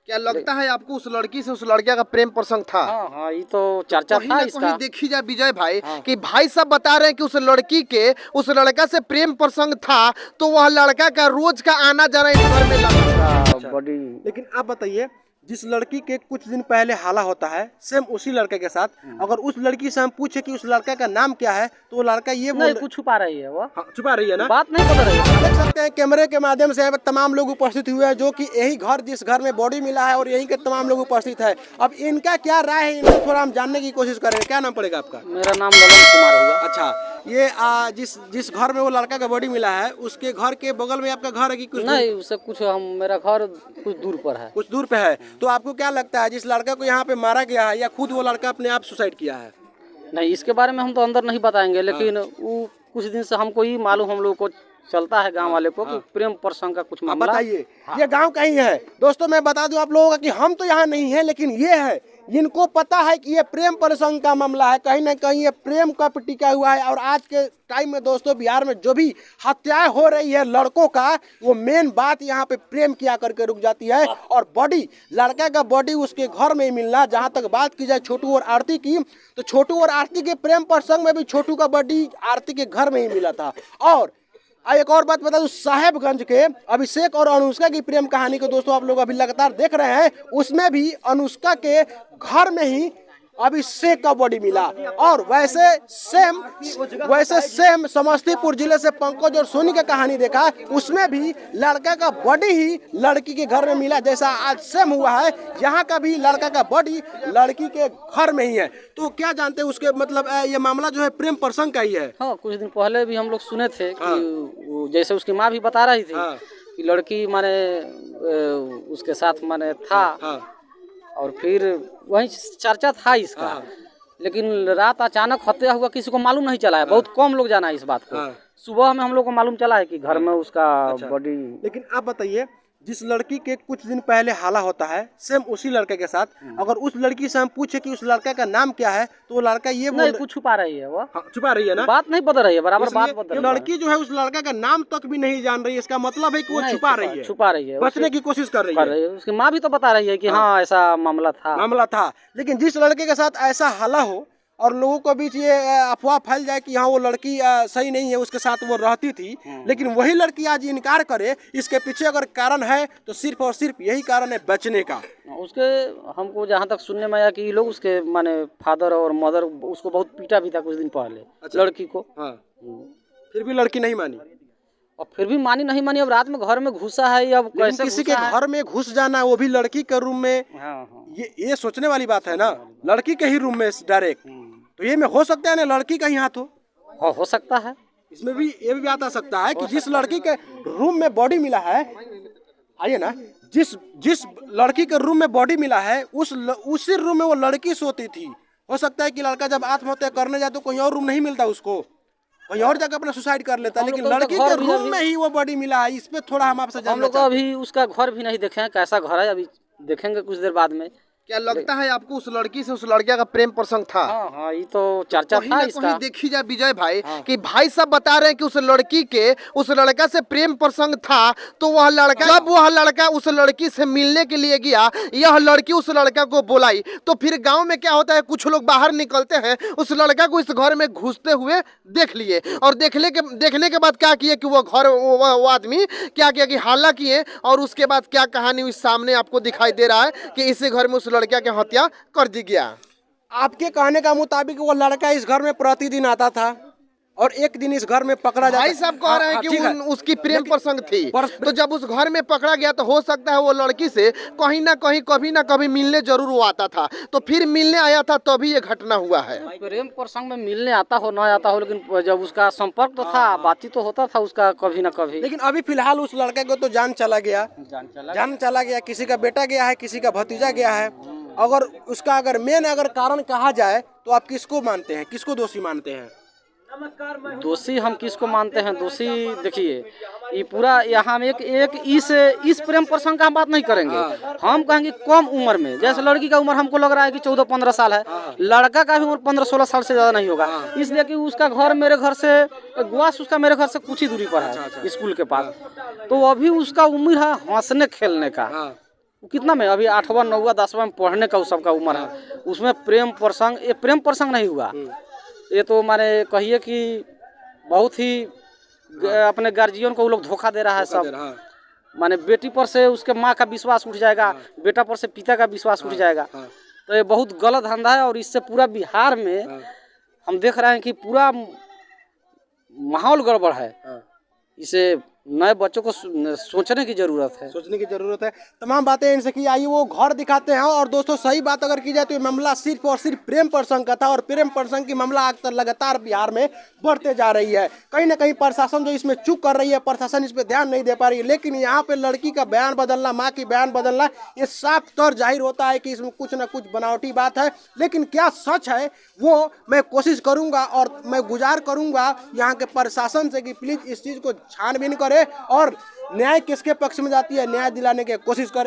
क्या लगता है आपको उस लड़की से उस लड़के का प्रेम प्रसंग था? हाँ हाँ, ये तो चर्चा था इसका। कहीं देखी जाए विजय भाई कि भाई साहब बता रहे हैं कि उस लड़की के उस लड़का से प्रेम प्रसंग था, तो वह लड़का का रोज का आना जाना इस घर में लगा। बड़ी लेकिन आप बताइए, जिस लड़की के कुछ दिन पहले हाला होता है सेम उसी लड़के के साथ, अगर उस लड़की से हम पूछे कि उस लड़का का नाम क्या है तो वो लड़का ये नहीं, कुछ छुपा रही है वो। हाँ, छुपा रही है ना, बात नहीं बता रही है। देख सकते हैं कैमरे के माध्यम से यहाँ पे तमाम लोग उपस्थित हुए हैं, जो कि यही घर जिस घर में बॉडी मिला है और यही के तमाम लोग उपस्थित है। अब इनका क्या राय है, इनको थोड़ा हम जानने की कोशिश करेंगे। क्या नाम पड़ेगा आपका? मेरा नाम ललन कुमार हुआ। अच्छा, ये जिस घर में वो लड़का का बॉडी मिला है उसके घर के बगल में आपका घर है कि कुछ नहीं, उससे कुछ मेरा घर कुछ दूर पर है। कुछ दूर पे है। तो आपको क्या लगता है, जिस लड़का को यहाँ पे मारा गया है या खुद वो लड़का अपने आप सुसाइड किया है? नहीं, इसके बारे में हम तो अंदर नहीं बताएंगे, लेकिन वो कुछ दिन से हमको ही मालूम, हम लोग को चलता है गांव वाले को कि प्रेम प्रसंग का कुछ मामला। बताइए, ये गांव का ही है दोस्तों। मैं बता दूं आप लोगों को कि हम तो यहाँ नहीं है, लेकिन ये है, इनको पता है कि ये प्रेम प्रसंग का मामला है, कहीं ना कहीं ये प्रेम का टिका हुआ है। और आज के टाइम में दोस्तों बिहार में जो भी हत्याएं हो रही है लड़कों का, वो मेन बात यहाँ पे प्रेम किया करके रुक जाती है। और बॉडी, लड़का का बॉडी उसके घर में ही मिलना। जहाँ तक बात की जाए छोटू और आरती की, तो छोटू और आरती के प्रेम प्रसंग में भी छोटू का बॉडी आरती के घर में ही मिला था। और एक और बात बता दूं, साहेबगंज के अभिषेक और अनुष्का की प्रेम कहानी को दोस्तों आप लोग अभी लगातार देख रहे हैं, उसमें भी अनुष्का के घर में ही अभिषेक का बॉडी मिला। और वैसे सेम समस्तीपुर जिले से पंकज और सोनी का कहानी देखा, उसमें भी लड़का का बॉडी ही लड़की के घर में मिला। जैसा आज सेम हुआ है, यहाँ का भी लड़का का बॉडी लड़की के घर में ही है। तो क्या जानते हैं उसके मतलब ये मामला जो है प्रेम प्रसंग का ही है। हाँ, कुछ दिन पहले भी हम लोग सुने थे कि जैसे उसकी माँ भी बता रही थी कि लड़की माने उसके साथ माने था। और फिर वही चर्चा था इसका। लेकिन रात अचानक हत्या हुआ, किसी को मालूम नहीं चला है। बहुत कम लोग जाना है इस बात को। सुबह में हम लोग को मालूम चला है कि घर में उसका बॉडी। लेकिन आप बताइए, जिस लड़की के कुछ दिन पहले हाला होता है सेम उसी लड़के के साथ, अगर उस लड़की से हम पूछे कि उस लड़का का नाम क्या है तो वो लड़का ये नहीं, कुछ छुपा रही है वो। छुपा रही है ना, बात नहीं बता रही है, बराबर बात बता रही है। लड़की जो है उस लड़का का नाम तक भी नहीं जान रही है, इसका मतलब है कि वो छुपा रही है, बचने की कोशिश कर रही है। उसकी माँ भी तो बता रही है कि हाँ ऐसा मामला था। लेकिन जिस लड़के के साथ ऐसा हाला हो और लोगों को बीच ये अफवाह फैल जाए कि हाँ वो लड़की सही नहीं है, उसके साथ वो रहती थी, लेकिन वही लड़की आज इनकार करे, इसके पीछे अगर कारण है तो सिर्फ और सिर्फ यही कारण है बचने का। उसके हमको जहाँ तक सुनने में आया कि लोग उसके माने फादर और मदर उसको बहुत पीटा भी था कुछ दिन पहले। अच्छा। लड़की को। हाँ। फिर भी लड़की नहीं मानी, और फिर भी मानी नहीं मानी। अब रात में घर में घुसा है, अब कैसे किसी के घर में घुस जाना, वो भी लड़की के रूम में। ये सोचने वाली बात है ना, लड़की के ही रूम में डायरेक्ट। तो ये में हो सकता है ना लड़की का ही हाथ हो सकता है। इसमें भी ये भी बात आ सकता है कि जिस लड़की के रूम में बॉडी मिला है, आइए ना, जिस लड़की के रूम में बॉडी मिला है उसी रूम में वो लड़की सोती थी। हो सकता है कि लड़का जब आत्महत्या करने जाए तो कहीं और रूम नहीं मिलता उसको, कहीं और जगह अपना सुसाइड कर लेता, लेकिन लड़की के रूम में ही वो बॉडी मिला है। इस पे थोड़ा हम आपसे हम लोग अभी उसका घर भी नहीं देखे हैं, कैसा घर है अभी देखेंगे कुछ देर बाद में। क्या लगता है आपको उस लड़की से उस लड़के का प्रेम प्रसंग था? हाँ हाँ, ये तो चर्चा था इसका। कहीं देखी जाए विजय भाई कि भाई साहब बता रहे हैं कि उस लड़की के उस लड़का से प्रेम प्रसंग था, तो वह लड़का जब वह लड़का उस लड़की से मिलने के लिए गया, यह लड़की उस लड़का को बुलाई, तो फिर गांव में क्या होता है, कुछ लोग बाहर निकलते हैं, उस लड़का को इस घर में घुसते हुए देख लिए, और देखने के बाद क्या किए कि वो घर वो आदमी क्या किया कि हल्ला किए, और उसके बाद क्या कहानी हुई सामने आपको दिखाई दे रहा है कि इसी घर में उस लड़का की हत्या कर दी गया। आपके कहने का मुताबिक वो लड़का इस घर में प्रतिदिन आता था और एक दिन इस घर में पकड़ा जाता। भाई साहब कह रहे हैं कि उसकी प्रेम प्रसंग थी, तो जब उस घर में पकड़ा गया तो हो सकता है वो लड़की से कहीं ना कहीं कभी ना कभी मिलने जरूर वो आता था, तो फिर मिलने आया था तभी ये घटना हुआ है। प्रेम प्रसंग में मिलने आता हो ना आता हो, लेकिन जब उसका संपर्क तो था, बातचीत तो होता था उसका कभी ना कभी। लेकिन अभी फिलहाल उस लड़के को तो जान चला गया, किसी का बेटा गया है, किसी का भतीजा गया है। अगर मेन कारण कहा जाए तो आप किसको मानते हैं, किसको दोषी मानते हैं? दोषी हम किसको मानते हैं? दोषी देखिए, ये पूरा यहाँ में एक इस प्रेम प्रसंग का हम बात नहीं करेंगे। हम कहेंगे कम उम्र में, जैसे लड़की का उम्र हमको लग रहा है कि 14-15 साल है, लड़का का भी उम्र 15-16 साल से ज्यादा नहीं होगा, इसलिए कि उसका घर मेरे घर से गुआस उसका मेरे घर से कुछ ही दूरी पर है, स्कूल के पास। तो अभी उसका उम्र है हंसने खेलने का, वो कितना में अभी 8वां 9वां 10वां में पढ़ने का उस सबका उम्र है, उसमें प्रेम प्रसंग, ये प्रेम प्रसंग नहीं हुआ, ये तो माने कहिए कि बहुत ही अपने गार्जियन को वो लोग धोखा दे रहा है सब। माने बेटी पर से उसके माँ का विश्वास उठ जाएगा, बेटा पर से पिता का विश्वास उठ जाएगा, तो ये बहुत गलत धंधा है। और इससे पूरा बिहार में हम देख रहे हैं कि पूरा माहौल गड़बड़ है। इसे नए बच्चों को सोचने की जरूरत है, सोचने की जरूरत है। तमाम बातें इनसे की, आइए वो घर दिखाते हैं। और दोस्तों सही बात अगर की जाए तो ये मामला सिर्फ और सिर्फ प्रेम प्रसंग का था, और प्रेम प्रसंग की मामला अक्सर लगातार बिहार में बढ़ते जा रही है। कहीं ना कहीं प्रशासन जो इसमें चूक कर रही है, प्रशासन इस पर ध्यान नहीं दे पा रही है। लेकिन यहाँ पे लड़की का बयान बदलना, माँ की बयान बदलना, ये साफ तौर जाहिर होता है कि इसमें कुछ ना कुछ बनावटी बात है। लेकिन क्या सच है वो मैं कोशिश करूंगा और मैं गुजार करूंगा यहाँ के प्रशासन से कि प्लीज इस चीज को छानबीन करे और न्याय किसके पक्ष में जाती है न्याय दिलाने की कोशिश करे।